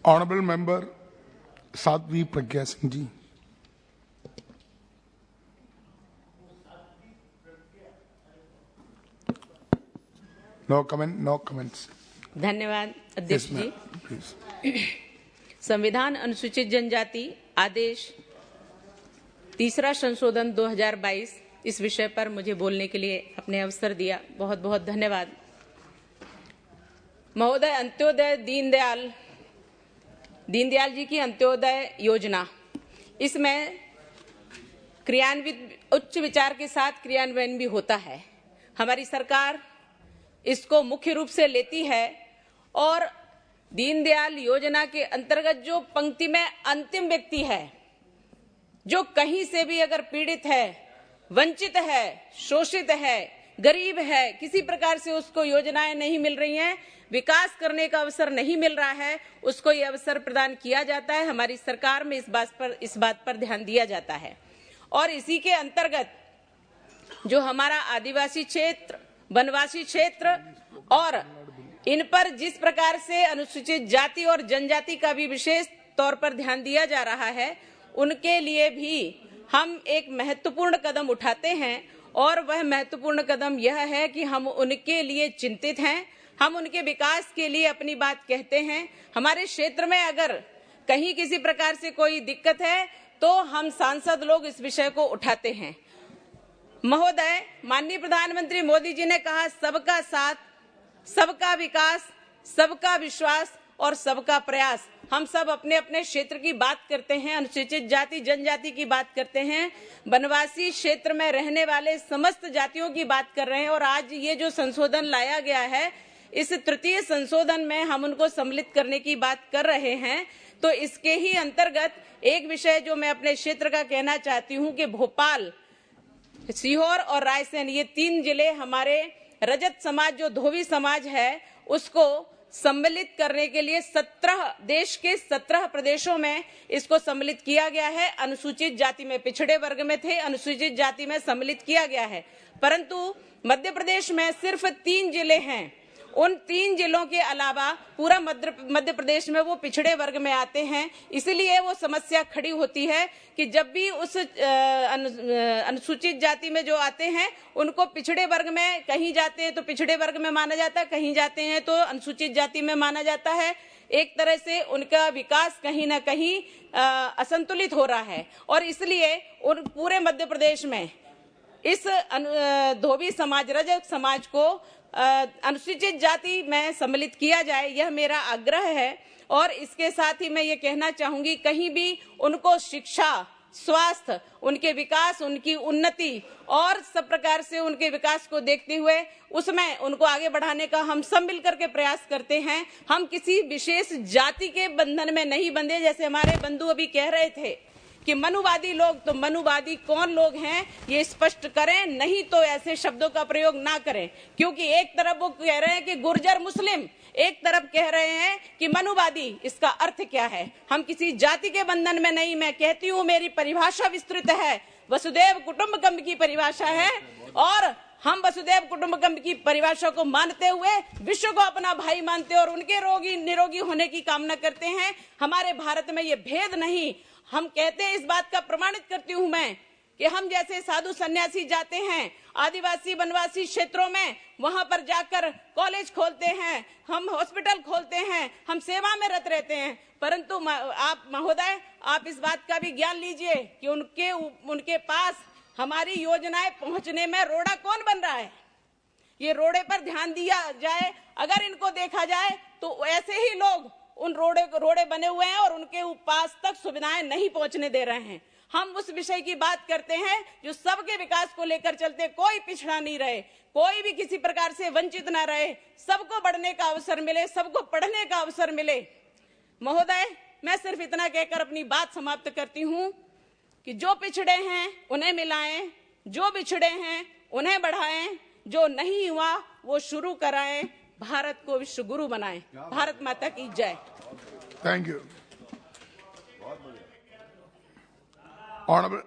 Honorable Member Sadhvi Pragya Singh ji. No comment, no comments. धन्यवाद अध्यक्ष Yes, ji. ma'am. Please. संविधान अनुसूचित जनजाति आदेश तीसरा संशोधन 2022 इस विषय पर मुझे बोलने के लिए अपने अवसर दिया, बहुत बहुत धन्यवाद। महोदय, अंत्योदय दीनदयाल जी की अंत्योदय योजना, इसमें क्रियान्वित उच्च विचार के साथ क्रियान्वयन भी होता है। हमारी सरकार इसको मुख्य रूप से लेती है और दीनदयाल योजना के अंतर्गत जो पंक्ति में अंतिम व्यक्ति है, जो कहीं से भी अगर पीड़ित है, वंचित है, शोषित है, गरीब है, किसी प्रकार से उसको योजनाएं नहीं मिल रही हैं, विकास करने का अवसर नहीं मिल रहा है, उसको ये अवसर प्रदान किया जाता है। हमारी सरकार में इस बात पर ध्यान दिया जाता है। और इसी के अंतर्गत जो हमारा आदिवासी क्षेत्र, वनवासी क्षेत्र और इन पर जिस प्रकार से अनुसूचित जाति और जनजाति का भी विशेष तौर पर ध्यान दिया जा रहा है, उनके लिए भी हम एक महत्वपूर्ण कदम उठाते हैं। और वह महत्वपूर्ण कदम यह है कि हम उनके लिए चिंतित हैं, हम उनके विकास के लिए अपनी बात कहते हैं। हमारे क्षेत्र में अगर कहीं किसी प्रकार से कोई दिक्कत है तो हम सांसद लोग इस विषय को उठाते हैं। महोदय, माननीय प्रधानमंत्री मोदी जी ने कहा, सबका साथ, सबका विकास, सबका विश्वास और सबका प्रयास। हम सब अपने अपने क्षेत्र की बात करते हैं, अनुसूचित जाति जनजाति की बात करते हैं, वनवासी क्षेत्र में रहने वाले समस्त जातियों की बात कर रहे हैं। और आज ये जो संशोधन लाया गया है, इस तृतीय संशोधन में हम उनको सम्मिलित करने की बात कर रहे हैं। तो इसके ही अंतर्गत एक विषय जो मैं अपने क्षेत्र का कहना चाहती हूँ कि भोपाल, सीहोर और रायसेन, ये 3 जिले हमारे रजत समाज जो धोबी समाज है उसको सम्मिलित करने के लिए 17 देश के 17 प्रदेशों में इसको सम्मिलित किया गया है। अनुसूचित जाति में पिछड़े वर्ग में थे, अनुसूचित जाति में सम्मिलित किया गया है, परंतु मध्य प्रदेश में सिर्फ 3 जिले हैं। उन 3 जिलों के अलावा पूरा मध्य प्रदेश में वो पिछड़े वर्ग में आते हैं। इसलिए वो समस्या खड़ी होती है कि जब भी उस अनुसूचित जाति में जो आते हैं उनको पिछड़े वर्ग में, कहीं जाते हैं तो पिछड़े वर्ग में माना जाता है, कहीं जाते हैं तो अनुसूचित जाति में माना जाता है। एक तरह से उनका विकास कहीं ना कहीं असंतुलित हो रहा है। और इसलिए उन पूरे मध्य प्रदेश में इस धोबी समाज, रजक समाज को अनुसूचित जाति में सम्मिलित किया जाए, यह मेरा आग्रह है। और इसके साथ ही मैं ये कहना चाहूंगी, कहीं भी उनको शिक्षा, स्वास्थ्य, उनके विकास, उनकी उन्नति और सब प्रकार से उनके विकास को देखते हुए उसमें उनको आगे बढ़ाने का हम सब मिलकर के प्रयास करते हैं। हम किसी विशेष जाति के बंधन में नहीं बंधे। जैसे हमारे बंधु अभी कह रहे थे कि मनुवादी लोग, तो मनुवादी कौन लोग हैं ये स्पष्ट करें, नहीं तो ऐसे शब्दों का प्रयोग ना करें। क्योंकि एक तरफ वो कह रहे हैं कि गुर्जर मुस्लिम, एक तरफ कह रहे हैं कि मनुवादी। इसका अर्थ क्या है? हम किसी जाति के बंधन में नहीं। मैं कहती हूँ मेरी परिभाषा विस्तृत है, वसुदेव कुटुंबकम की परिभाषा है, और हम वसुदेव कुटुंबकम की परिभाषा को मानते हुए विश्व को अपना भाई मानते और उनके निरोगी होने की कामना करते हैं। हमारे भारत में ये भेद नहीं। हम कहते हैं, इस बात का प्रमाणित करती हूं मैं कि हम जैसे साधु सन्यासी जाते हैं आदिवासी वनवासी क्षेत्रों में, वहां पर जाकर कॉलेज खोलते हैं, हम हॉस्पिटल खोलते हैं, हम सेवा में रत रहते हैं। परंतु आप महोदय, आप इस बात का भी ज्ञान लीजिए कि उनके पास हमारी योजनाएं पहुंचने में रोड़ा कौन बन रहा है। ये रोड़े पर ध्यान दिया जाए। अगर इनको देखा जाए तो ऐसे ही लोग उन रोड़े बने हुए हैं और उनके पास तक सुविधाएं नहीं पहुंचने दे रहे हैं। हम उस विषय की बात करते हैं जो सबके विकास को लेकर चलते, कोई पिछड़ा नहीं रहे, कोई भी किसी प्रकार से वंचित ना रहे, सबको बढ़ने का अवसर मिले, सबको पढ़ने का अवसर मिले। महोदय, मैं सिर्फ इतना कहकर अपनी बात समाप्त करती हूँ कि जो पिछड़े हैं उन्हें मिलाएं, जो बिछड़े हैं उन्हें बढ़ाएं, जो नहीं हुआ वो शुरू कराएं, भारत को विश्व गुरु बनाएं। भारत माता की जय। Thank you. Honorable